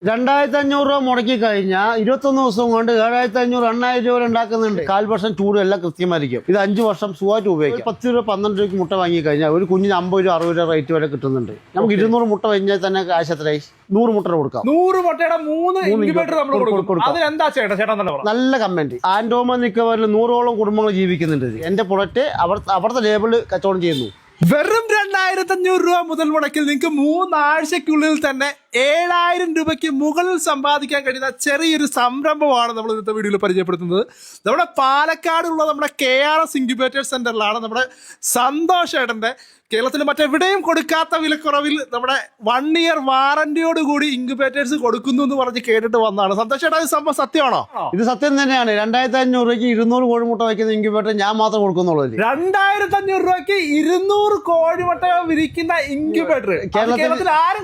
2500 രൂപ മുടക്കി കഴിഞ്ഞാൽ 21 ദിവസം കൊണ്ട് 7500 8,000 രൂപ ഉണ്ടാക്കുന്നുണ്ട്. 1/4% ചൂട് എല്ലാം കൃത്യമായിരിക്കും. ഇത് 5 വർഷം സുഖമായിട്ട് ഉപയോഗിക്കാം. 10 രൂപ 12 രൂപയ്ക്ക് മുട്ട വാങ്ങി കഴിഞ്ഞാൽ ഒരു കുഞ്ഞിന് 50 രൂപ 60 രൂപ റേറ്റ് വരെ കിട്ടുന്നുണ്ട്. നമുക്ക് 200 മുട്ട കഴിഞ്ഞാൽ തന്നെ കാശ് എത്രയായി? 100 മുട്ട കൊടുക്കാം. 100 മുട്ടയുടെ 3 ഇൻക്യുബേറ്റർ നമ്മൾ കൊടുക്കും. അതിനെന്താ ചേട്ടാ നല്ല കമന്റ്. ആൻഡോമാൻ നിക്കോബാറിൽ 100ഓളം കുടുംബങ്ങൾ ജീവിക്കുന്നുണ്ട്. എന്റെ പ്രൊഡക്റ്റ് അവിടുത്തെ ലേബിള് കച്ചവടം ചെയ്യുന്നു. വെറും 2,500 രൂപ മുതൽ മുടക്കിൽ നിങ്ങൾക്ക് 3 ആഴ്ചക്കുള്ളിൽ തന്നെ 7,000 രൂപയ്ക്ക് മുകളിൽ സമ്പാദിക്കാൻ കഴിയുന്ന ചെറിയൊരു സംരംഭമാണ് നമ്മൾ ഇന്നത്തെ വീഡിയോയിൽ പരിചയപ്പെടുത്തുന്നത്. നമ്മുടെ പാലക്കാടുള്ള നമ്മുടെ KRS ഇൻക്യുബേറ്റർ സെന്ററിലാണ് നമ്മുടെ സന്തോഷ് ഏട്ടന്റെ കേരളത്തിൽ മറ്റെവിടെയും കൊടുക്കാത്ത വിലക്കുറവിൽ നമ്മുടെ 1 ഇയർ വാറന്റിയോട് കൂടി ഇൻക്യുബേറ്റേഴ്സ് കൊടുക്കുന്നു എന്ന് പറഞ്ഞ് കേട്ടിട്ട് വന്നതാണ്. സന്തോഷ് ഏട്ടാ, ഇത് സംഭവം സത്യമാണോ? ഇത് സത്യം തന്നെയാണ്. 2,500 രൂപയ്ക്ക് 200 കോഴിമുട്ട വയ്ക്കുന്ന ഇൻക്യുബേറ്റർ ഞാൻ മാത്രം കൊടുക്കുന്നുള്ളൂ. 2,500 രൂപയ്ക്ക് 200 കോഴിമുട്ട വിരിക്കുന്ന ഇൻക്യുബേറ്റർ കേരളത്തിൽ ആരും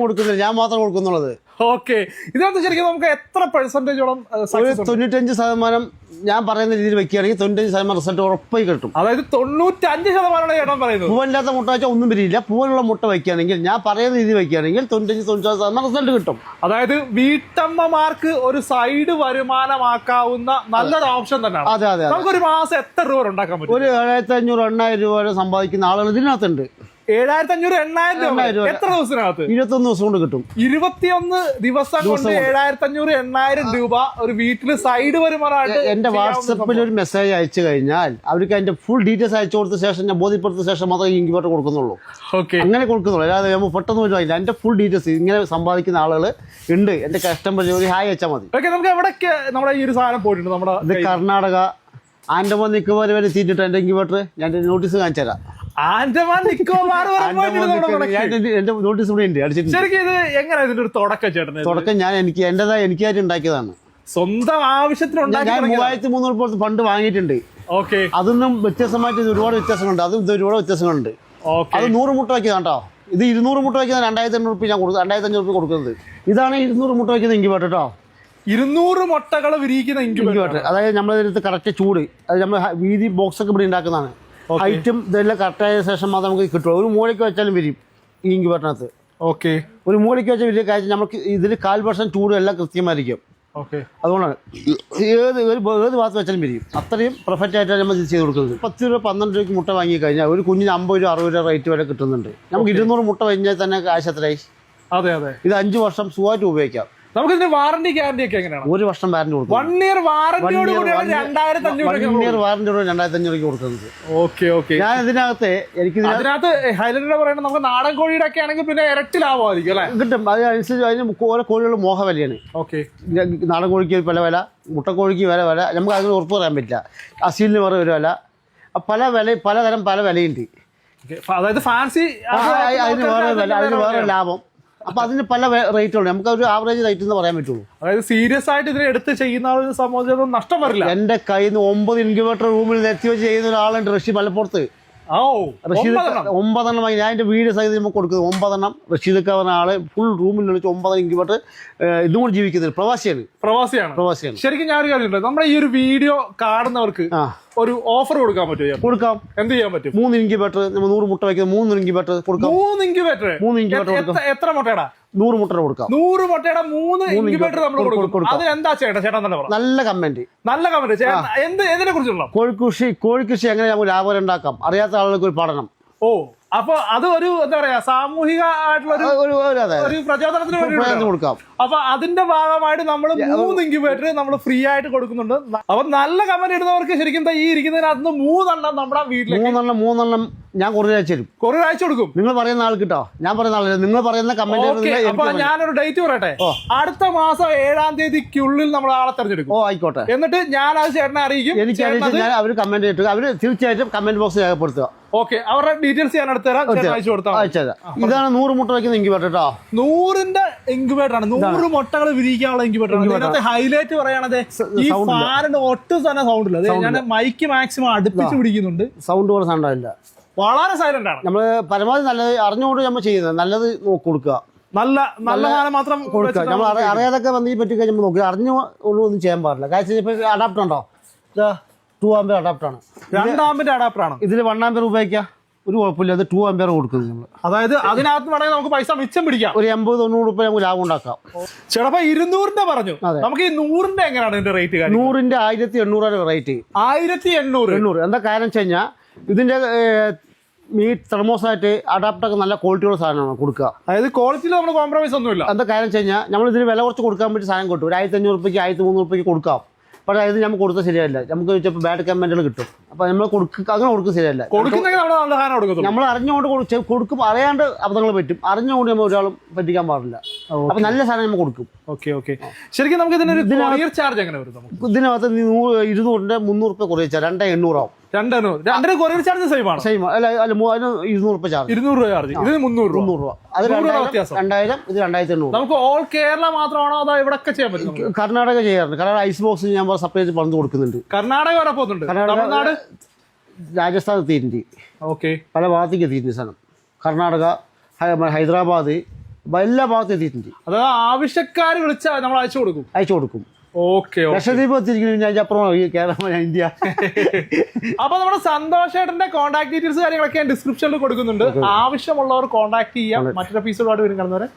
കൊടുക്കുന്നില്ല, ഞാൻ മാത്രം കൊടുക്കുന്നുള്ളത്. ഓക്കെ, ഇതിനകത്ത് ശരിക്കും നമുക്ക് എത്ര പെർസെന്റേജോളം? 95% ഞാൻ പറയുന്ന രീതിയിൽ വെക്കുകയാണെങ്കിൽ 95% റിസൾട്ട് ഉറപ്പായി കിട്ടും. അതായത് 95% ചേട്ടൻ പറയുന്നത്. പൂവല്ലാത്ത മുട്ട വെച്ചാൽ ഒന്നും വരില്ല. പൂവനുള്ള മുട്ട വയ്ക്കുകയാണെങ്കിൽ ഞാൻ പറയുന്ന രീതിയിൽ വയ്ക്കുകയാണെങ്കിൽ 95-96% റിസൾട്ട് കിട്ടും. അതായത് വീട്ടമ്മമാർക്ക് ഒരു സൈഡ് വരുമാനമാക്കാവുന്ന നല്ലൊരു ഓപ്ഷൻ തന്നെയാണ്. അതെ അതെ. നമുക്കൊരു മാസം എത്ര രൂപ ഉണ്ടാക്കാൻ പറ്റും? ഒരു 7,500 8,000 രൂപ വരെ സമ്പാദിക്കുന്ന ആളുകൾ ഇതിനകത്തുണ്ട്. 7,500 8,000 രൂപ എത്ര ദിവസത്തിനകത്ത്? 21 ദിവസം കൊണ്ട് കിട്ടും. 21 ദിവസം കൊണ്ട് 7,500 8,000 രൂപ ഒരു വീട്ടില് സൈഡ് വരുമാനമായിട്ട്. എന്റെ വാട്സപ്പിൽ ഒരു മെസ്സേജ് അയച്ചു കഴിഞ്ഞാൽ അവർക്ക് അതിന്റെ ഫുൾ ഡീറ്റെയിൽസ് അയച്ചു കൊടുത്ത ശേഷം ഞാൻ ബോധ്യപ്പെടുത്ത ശേഷം മാത്രമേ ഇൻക്യുബേറ്റർ കൊടുക്കുന്നുള്ളൂ. അങ്ങനെ കൊടുക്കുന്നുള്ളൂ. അല്ലാതെ പെട്ടെന്ന് വരുവായില്ല. എന്റെ ഫുൾ ഡീറ്റെയിൽസ് ഇങ്ങനെ സമ്പാദിക്കുന്ന ആളുകൾ ഉണ്ട്. എന്റെ കസ്റ്റമർ ഒരു ഹായ് അയച്ചാൽ മതി. നമുക്ക് എവിടെയൊക്കെ നമ്മുടെ ഈ ഒരു സാധനം പോയിട്ടുണ്ട്? നമ്മുടെ ഇത് കർണാടക ആൻഡമാൻ നിക്കോബാർ വരെ എത്തിയിട്ടുണ്ട്. എന്റെ ഇൻക്യുബേറ്റർ ഞാൻ നോട്ടീസ് കാണിച്ചു തരാം. ആൻഡമാൻ നിക്കോബാർ എന്റെ നോട്ടീസ് ഇവിടെ ഉണ്ട് അടിച്ചിട്ടുണ്ട്. ശരിക്കും ഇത് എങ്ങനെയാ ഇതിന്റെ ഒരു തുടക്കം ചേട്ടൻ? തുടക്കം ഞാൻ എനിക്കായിട്ട് ഉണ്ടാക്കിയതാണ്. സ്വന്തം ആവശ്യത്തിന് ഞാൻ 3,300 ഫണ്ട് വാങ്ങിയിട്ടുണ്ട്. ഓക്കെ, അതൊന്നും വ്യത്യസ്തമായിട്ട് ഒരുപാട് വ്യത്യാസങ്ങളുണ്ട്. അതും ഇത് ഒരുപാട് വ്യത്യാസങ്ങളുണ്ട്. അത് 100 മുട്ട വയ്ക്കുന്നതാണ് കേട്ടോ. ഇത് 200 മുട്ട വയ്ക്കുന്ന 2,500 രൂപ ഞാൻ കൊടുക്കും. 2,500 രൂപ കൊടുക്കുന്നത്. ഇതാണ് 200 മുട്ട വയ്ക്കുന്ന ഇൻക്യുബേറ്റർ കേട്ടോ. 200 മുട്ടകൾ വിരിയിക്കുന്ന ഇൻക്യുബേറ്റർ. അതായത് നമ്മളതിനകത്ത് കറക്റ്റ് ചൂട്, അത് നമ്മൾ വീതി ബോക്സ് ഒക്കെ ഇവിടെ ഉണ്ടാക്കുന്നതാണ്. ഹൈറ്റും ഇതെല്ലാം കറക്റ്റായ ശേഷം മാത്രം നമുക്ക് കിട്ടും. ഒരു മൂലയ്ക്ക് വെച്ചാലും വരും ഈ ഇൻക്യുബേറ്ററിനകത്ത്. ഓക്കെ, ഒരു മൂലയ്ക്ക് വെച്ചാൽ വലിയ കാര്യം നമുക്ക് ഇതിൽ 1/4% ചൂട് എല്ലാം കൃത്യമായിരിക്കും. അതുകൊണ്ടാണ് ഏത് ഭാഗത്ത് വെച്ചാലും വരും. അത്രയും പെർഫെക്റ്റ് ആയിട്ടാണ് നമ്മൾ ഇത് ചെയ്ത് കൊടുക്കുന്നത്. 10 രൂപ 12 രൂപയ്ക്ക് മുട്ട വാങ്ങി കഴിഞ്ഞാൽ ഒരു കുഞ്ഞിന് 50 രൂപ 60 രൂപ റേറ്റ് വരെ കിട്ടുന്നുണ്ട്. നമുക്ക് 200 മുട്ട കഴിഞ്ഞാൽ തന്നെ കാശ് എത്രയായി? അതെ അതെ. ഇത് 5 വർഷം സുഖമായിട്ട് ഉപയോഗിക്കാം. നമുക്ക് ഇതിന്റെ വാറന്റി ഗ്യാരണ്ടി ഒക്കെ എങ്ങനെയാണ്? 1 വർഷം വാറന്റി കൊടുക്കും. 1 ഇയർ വാറന്റിയോട് കൂടിയാണ് 2,500 രൂപ കൊടുക്കുന്നത്. Okay okay. ഞാൻ ഇതിനകത്ത് അതിനകത്ത് ഹൈലൈറ്റ് പറയുന്നത് നമുക്ക് നാടൻ കോഴിയുടെ ഒക്കെ ആണെങ്കിൽ പിന്നെ ഇരട്ടി ലാഭമായിരിക്കും അല്ലെ? കിട്ടും. അതിനനുസരിച്ച് അതിന് ഓരോ കോഴികൾ മോഹ വിലയാണ്. ഓക്കെ, നാടൻ കോഴിക്ക് പല വില, മുട്ടക്കോഴിക്ക് വില നമുക്ക് അതിന് ഉറപ്പ് പറയാൻ പറ്റില്ല. അസീലിന് വേറെ ഒരു വില, പലതരം പല വിലയുണ്ട്. അതായത് ഫാൻസി അതിന് വേറെ വില, അതിന് വേറെ ലാഭം. അപ്പൊ അതിന് പല റേറ്റ് ഉണ്ട്. നമുക്ക് ഒരു ആവറേജ് റേറ്റ് എന്ന് പറയാൻ പറ്റുള്ളൂ. അതായത് സീരിയസ് ആയിട്ട് ഇതിനെ എടുത്ത് ചെയ്യുന്ന സംബന്ധിച്ചൊന്നും നഷ്ടം വരില്ല. എന്റെ കയ്യിൽ നിന്ന് 9 ഇൻക്യുബേറ്റർ റൂമിൽ നിർത്തി വെച്ച് ചെയ്യുന്ന ഒരാളുണ്ട്, റഷീദ് മലപ്പുറത്ത്. 9 എണ്ണം ഞാൻ എന്റെ വീഡിയോ സൈസ് നമുക്ക് കൊടുക്കുന്നത്. 9 എണ്ണം റഷീദ് പറഞ്ഞ ആള് ഫുൾ റൂമിൽ വിളിച്ച് 9 ഇൻക്യുബേറ്റർ ഇതും കൂടി ജീവിക്കുന്നത്. പ്രവാസിയാണ്. ശരിക്കും ഞാൻ ഒരു കാര്യം, നമ്മുടെ ഈ ഒരു വീഡിയോ കാണുന്നവർക്ക് ഒരു ഓഫർ കൊടുക്കാൻ പറ്റുമോ? കൊടുക്കാം. എന്ത് ചെയ്യാൻ പറ്റും? 3 ഇൻക്യുബേറ്റർ 100 മുട്ട വയ്ക്കുന്നത് 3 ഇൻക്യുബേറ്റർ കൊടുക്കാം. 3 ഇൻക്യുബേറ്റർ എത്ര മുട്ടയുടെ? 100 മുട്ട കൊടുക്കാം. 100 മുട്ടയുടെ 3 ഇൻക്യുബേറ്റർ നമ്മൾ കൊടുക്കും. അത് എന്താ ചേട്ടാ നല്ല കമന്റ്. എന്തിനെ കുറിച്ചുള്ള? കോഴിക്കൃഷി എങ്ങനെ നമുക്ക് ലാഭം ഉണ്ടാക്കാം അറിയാത്ത ആളുകൾക്ക് ഒരു പഠനം. ഓ, അപ്പൊ അത് ഒരു എന്താ പറയാ സാമൂഹിക ആയിട്ടുള്ള ഒരു പ്രചോദനത്തിന് വേണ്ടി കൊടുക്കാം. അപ്പൊ അതിന്റെ ഭാഗമായിട്ട് നമ്മൾ 3 ഇൻക്യുബേറ്റർ നമ്മൾ ഫ്രീ ആയിട്ട് കൊടുക്കുന്നുണ്ട്. അപ്പൊ നല്ല കമന്റ് ഇടുന്നവർക്ക് ശരിക്കും ഈ ഇരിക്കുന്നതിനകത്ത് 3 എണ്ണം നമ്മുടെ വീട്ടിലേക്ക് 3 എണ്ണം ഞാൻ കൊറിയർ അയച്ചു കൊടുക്കും. നിങ്ങൾ പറയുന്ന ആൾ കിട്ടോ, ഞാൻ പറയുന്ന ആളല്ല, നിങ്ങൾ പറയുന്ന കമന്റ്. അപ്പൊ ഞാനൊരു ഡേറ്റ് പറയട്ടെ. അടുത്ത മാസം 7-ാം തീയതിക്കുള്ളിൽ നമ്മൾ ആളെ തെരഞ്ഞെടുക്കും. ആയിക്കോട്ടെ. എന്നിട്ട് ഞാൻ അത് ചേട്ടനെ അറിയിക്കും. ഞാൻ അവർ കമന്റ് ഇട്ടു, അവര് തീർച്ചയായിട്ടും കമന്റ് ബോക്സിൽ രേഖപ്പെടുത്തുക. ഓക്കെ, അവരുടെ ഡീറ്റെയിൽസ് ഞാൻ എടുത്തു തരാം. ഇതാണ് 100 മുട്ട വയ്ക്കുന്ന ഇൻക്യുബേറ്റർ കേട്ടോ. 100ന്റെ ഇൻക്യുബേറ്റർ ആണ്. 100 മുട്ടകൾ വിരിയിക്കാനുള്ള ഇൻക്യുബേറ്റർ ആണ്. ഇതിനകത്ത് ഹൈലൈറ്റ് പറയാണത് ഈ ഫാനിന്റെ ഒട്ടും തന്നെ സൗണ്ട് ഇല്ല. ഞാൻ മൈക്ക് മാക്സിമം അടുപ്പിച്ച് പിടിക്കുന്നുണ്ട്. സൗണ്ട് പോലെ സൗണ്ട് ഇല്ല. വളരെ സൈലന്റ് ആണ്. നമ്മള് പരമാവധി നല്ലത് അറിഞ്ഞുകൊണ്ട് നമ്മൾ ചെയ്യുന്നത്. നല്ലത് കൊടുക്കുക. നല്ല സാധനം മാത്രം കൊടുക്കുക. നമ്മൾ അറിയാതൊക്കെ വന്നതിനെ പറ്റി നമ്മൾ നോക്കുക. അറിഞ്ഞു ഒന്നും ചെയ്യാൻ പാടില്ല. കാര്യം ഇപ്പൊ അഡാപ്റ്റർ ഉണ്ടോ? 2 ആംപിയർ അഡാപ്റ്റർ ആണ്. 2 ആംപിയർ അഡാപ്റ്റർ ആണ്. ഇതിൽ 1 ആംപിയർ ഉപയോഗിക്കാം. ഒരു കുഴപ്പമില്ല. അത് 2 ആമ്പിയർ കൊടുക്കുന്നത് നമ്മൾ. അതായത് അതിനകത്ത് വേണമെങ്കിൽ നമുക്ക് പൈസ മിച്ചം പിടിക്കാം. ഒരു 80-90 രൂപ നമുക്ക് ലാഭം ഉണ്ടാക്കാം. ചേട്ടാ 200ന്റെ പറഞ്ഞു, നമുക്ക് ഈ 100ന്റെ എങ്ങനെയാണ് ഇതിന്റെ റേറ്റ്? 100ന്റെ 1800 റേറ്റ്. 1800. എന്താ കാരണം വെച്ച് കഴിഞ്ഞാൽ ഇതിന്റെ മീറ്റ് തെർമോസായിട്ട് അഡാപ്റ്റൊക്കെ നല്ല ക്വാളിറ്റിയുള്ള സാധനമാണ് കൊടുക്കുക. അതായത് ക്വാളിറ്റിയിൽ നമ്മൾ കോംപ്രമൈസ് ഒന്നുമില്ല. എന്താ കാര്യം വെച്ച് കഴിഞ്ഞാൽ നമ്മൾ ഇതിന് വില കുറച്ച് കൊടുക്കാൻ പറ്റിയ സാധനം കിട്ടും. ഒരു 1500 രൂപയ്ക്ക് 1300 രൂപയ്ക്ക് കൊടുക്കാം. പക്ഷേ അത് നമുക്ക് കൊടുത്താൽ ശരിയല്ല. നമുക്ക് ചിലപ്പോൾ ബാഡ് കമന്റുകൾ കിട്ടും. അപ്പോൾ നമ്മൾ അങ്ങനെ കൊടുക്കുക ശരിയല്ല. നമ്മൾ അറിഞ്ഞുകൊണ്ട് കൊടുക്കും. അറിയാണ്ട് അബദ്ധങ്ങൾ പറ്റും. അറിഞ്ഞുകൊണ്ട് നമ്മൾ ഒരാളും പറ്റിക്കാൻ പാടില്ല. അപ്പൊ നല്ല സാധനം നമ്മൾ കൊടുക്കും. ശരിക്കും നമുക്ക് ഇതിനൊരു ചാർജ് എങ്ങനെ വരും? ഇതിനകത്ത് 200ന്റെ 300 രൂപ കുറേ ചാർജ് 2800 ആവും. 200 കൊറിയർ ചാർജ് സെയിം ആണ്. അല്ല 200 രൂപ ചാർജ്. 200 രൂപ ചാർജ്. ഇത് 300 രൂപ. അത് 2000, ഇത് 2800. നമുക്ക് ഓൾ കേരള മാത്രമാണോ അതോ ഇവിടെയൊക്കെ ചെയ്യാൻ പറ്റും? കർണാടക ചെയ്യാറുണ്ട്. കാരണം ഐസ് ബോക്സ് ഞാൻ സെപ്പറേറ്റ് പണിത് കൊടുക്കുന്നുണ്ട്. കർണാടക വരെ പോകുന്നുണ്ട്. തമിഴ്നാട്, രാജസ്ഥാൻ എത്തിയിട്ടുണ്ട്. പല ഭാഗത്തേക്ക് എത്തിയിട്ടുണ്ട് സാധനം. കർണാടക, ഹൈദരാബാദ്, എല്ലാ ഭാഗത്തും എത്തിയിട്ടുണ്ട്. അത് ആവശ്യക്കാർ വിളിച്ചാൽ നമ്മൾ അയച്ചു കൊടുക്കും. ലക്ഷദ്വീപ് എത്തിയിരിക്കുന്നു. അപ്പുറം കേരളം, ഇന്ത്യ. അപ്പൊ നമ്മുടെ സന്തോഷേട്ടന്റെ കോൺടാക്ട് ഡീറ്റെയിൽസ് കാര്യങ്ങളൊക്കെ ഡിസ്ക്രിപ്ഷനിൽ കൊടുക്കുന്നുണ്ട്. ആവശ്യമുള്ളവർ കോൺടാക്ട് ചെയ്യാം. മറ്റൊരു എപ്പിസോഡായിട്ട് വരും. കാണുന്നവരെ